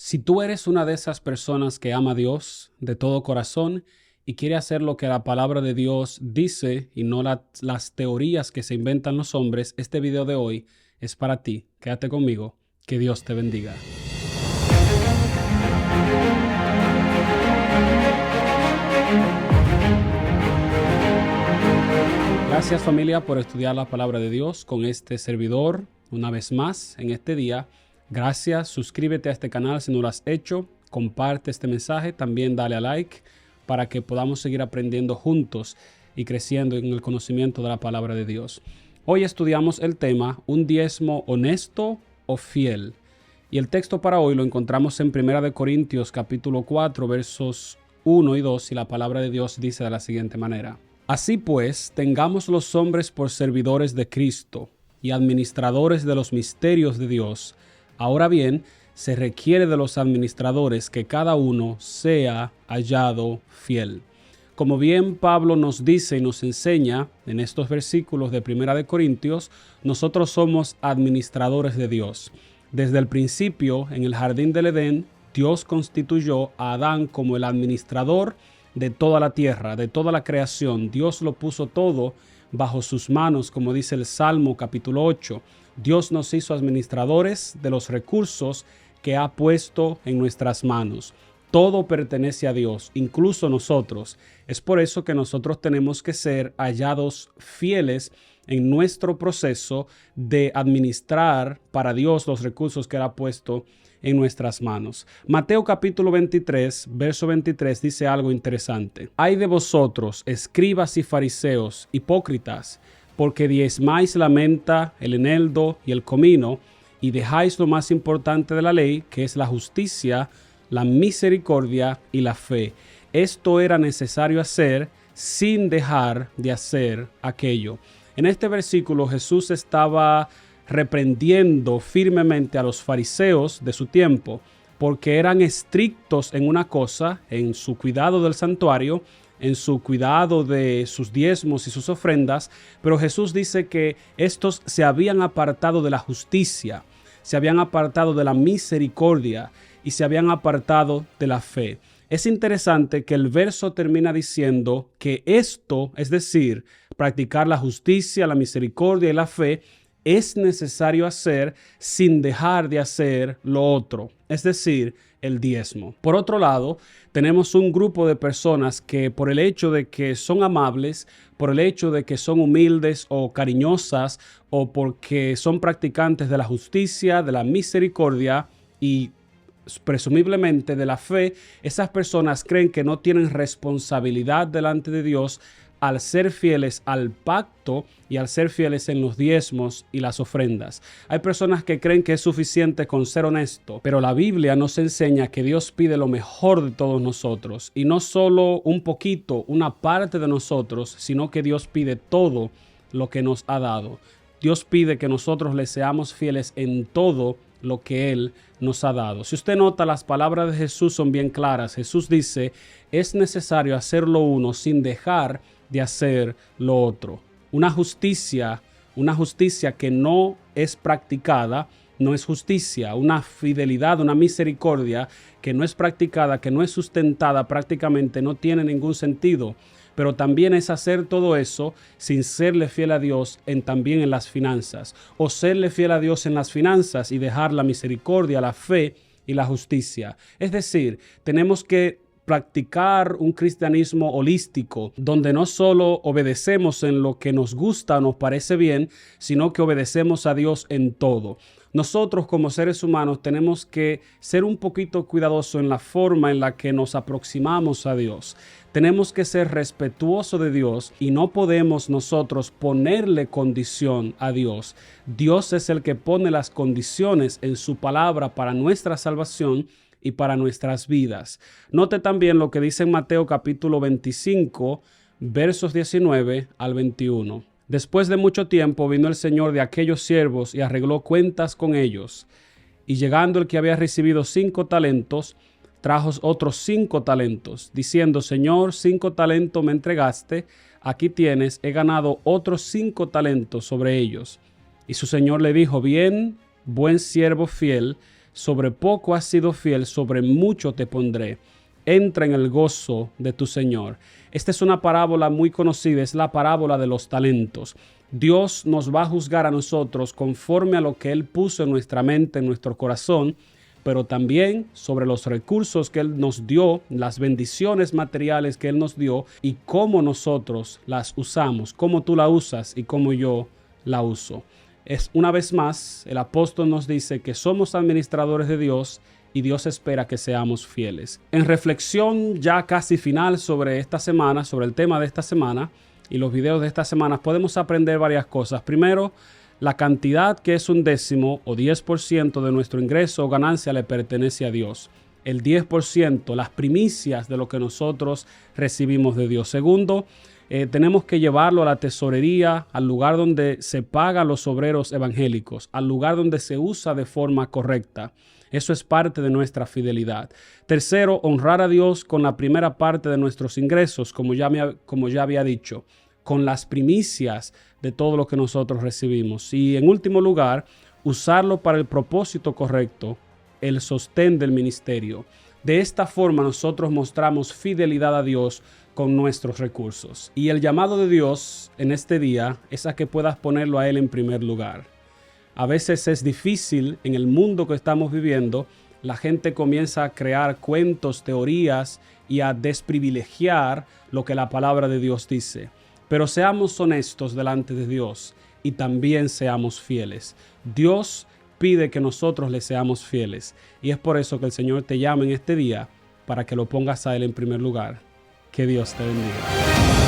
Si tú eres una de esas personas que ama a Dios de todo corazón y quiere hacer lo que la palabra de Dios dice y no las teorías que se inventan los hombres, este video de hoy es para ti. Quédate conmigo. Que Dios te bendiga. Gracias, familia, por estudiar la palabra de Dios con este servidor una vez más en este día. Gracias, suscríbete a este canal si no lo has hecho, comparte este mensaje, también dale a like para que podamos seguir aprendiendo juntos y creciendo en el conocimiento de la palabra de Dios. Hoy estudiamos el tema, un diezmo honesto o fiel. Y el texto para hoy lo encontramos en 1 Corintios capítulo 4, versos 1 y 2, y la palabra de Dios dice de la siguiente manera. Así pues, tengamos los hombres por servidores de Cristo y administradores de los misterios de Dios. Ahora bien, se requiere de los administradores que cada uno sea hallado fiel. Como bien Pablo nos dice y nos enseña en estos versículos de 1 Corintios, nosotros somos administradores de Dios. Desde el principio, en el jardín del Edén, Dios constituyó a Adán como el administrador de toda la tierra, de toda la creación. Dios lo puso todo bajo sus manos, como dice el Salmo capítulo 8. Dios nos hizo administradores de los recursos que ha puesto en nuestras manos. Todo pertenece a Dios, incluso nosotros. Es por eso que nosotros tenemos que ser hallados fieles en nuestro proceso de administrar para Dios los recursos que Él ha puesto en nuestras manos. Mateo capítulo 23, verso 23 dice algo interesante. Ay de vosotros, escribas y fariseos, hipócritas, porque diezmáis la menta, el eneldo y el comino, y dejáis lo más importante de la ley, que es la justicia, la misericordia y la fe. Esto era necesario hacer sin dejar de hacer aquello. En este versículo Jesús estaba reprendiendo firmemente a los fariseos de su tiempo, porque eran estrictos en una cosa, en su cuidado del santuario, en su cuidado de sus diezmos y sus ofrendas, pero Jesús dice que estos se habían apartado de la justicia, se habían apartado de la misericordia y se habían apartado de la fe. Es interesante que el verso termina diciendo que esto, es decir, practicar la justicia, la misericordia y la fe, es necesario hacer sin dejar de hacer lo otro, es decir, el diezmo. Por otro lado, tenemos un grupo de personas que por el hecho de que son amables, por el hecho de que son humildes o cariñosas, o porque son practicantes de la justicia, de la misericordia y presumiblemente de la fe, esas personas creen que no tienen responsabilidad delante de Dios al ser fieles al pacto y al ser fieles en los diezmos y las ofrendas. Hay personas que creen que es suficiente con ser honesto, pero la Biblia nos enseña que Dios pide lo mejor de todos nosotros, y no solo un poquito, una parte de nosotros, sino que Dios pide todo lo que nos ha dado. Dios pide que nosotros le seamos fieles en todo lo que Él nos ha dado. Si usted nota, las palabras de Jesús son bien claras. Jesús dice, es necesario hacer lo uno sin dejar de hacer lo otro. Una justicia que no es practicada, no es justicia. Una fidelidad, una misericordia que no es practicada, que no es sustentada, prácticamente no tiene ningún sentido. Pero también es hacer todo eso sin serle fiel a Dios también en las finanzas, o serle fiel a Dios en las finanzas y dejar la misericordia, la fe y la justicia. Es decir, tenemos que practicar un cristianismo holístico, donde no solo obedecemos en lo que nos gusta o nos parece bien, sino que obedecemos a Dios en todo. Nosotros como seres humanos tenemos que ser un poquito cuidadosos en la forma en la que nos aproximamos a Dios. Tenemos que ser respetuosos de Dios y no podemos nosotros ponerle condición a Dios. Dios es el que pone las condiciones en su palabra para nuestra salvación y para nuestras vidas. Note también lo que dice en Mateo capítulo 25, versos 19 al 21. Después de mucho tiempo vino el señor de aquellos siervos y arregló cuentas con ellos. Y llegando el que había recibido 5 talentos, trajo otros 5 talentos, diciendo, Señor, 5 talentos me entregaste, aquí tienes, he ganado otros 5 talentos sobre ellos. Y su señor le dijo, bien, buen siervo fiel, sobre poco has sido fiel, sobre mucho te pondré. Entra en el gozo de tu Señor. Esta es una parábola muy conocida, es la parábola de los talentos. Dios nos va a juzgar a nosotros conforme a lo que Él puso en nuestra mente, en nuestro corazón, pero también sobre los recursos que Él nos dio, las bendiciones materiales que Él nos dio y cómo nosotros las usamos, cómo tú la usas y cómo yo la uso. Una vez más, el apóstol nos dice que somos administradores de Dios y Dios espera que seamos fieles. En reflexión ya casi final sobre esta semana, sobre el tema de esta semana y los videos de esta semana, podemos aprender varias cosas. Primero, la cantidad que es un décimo o 10% de nuestro ingreso o ganancia le pertenece a Dios. El 10%, las primicias de lo que nosotros recibimos de Dios. Segundo, tenemos que llevarlo a la tesorería, al lugar donde se paga a los obreros evangélicos, al lugar donde se usa de forma correcta. Eso es parte de nuestra fidelidad. Tercero, honrar a Dios con la primera parte de nuestros ingresos, como ya había dicho, con las primicias de todo lo que nosotros recibimos. Y en último lugar, usarlo para el propósito correcto, el sostén del ministerio. De esta forma nosotros mostramos fidelidad a Dios con nuestros recursos. Y el llamado de Dios en este día es a que puedas ponerlo a Él en primer lugar. A veces es difícil en el mundo que estamos viviendo. La gente comienza a crear cuentos, teorías y a desprivilegiar lo que la palabra de Dios dice. Pero seamos honestos delante de Dios y también seamos fieles. Dios pide que nosotros le seamos fieles y es por eso que el Señor te llama en este día para que lo pongas a Él en primer lugar. Que Dios te bendiga.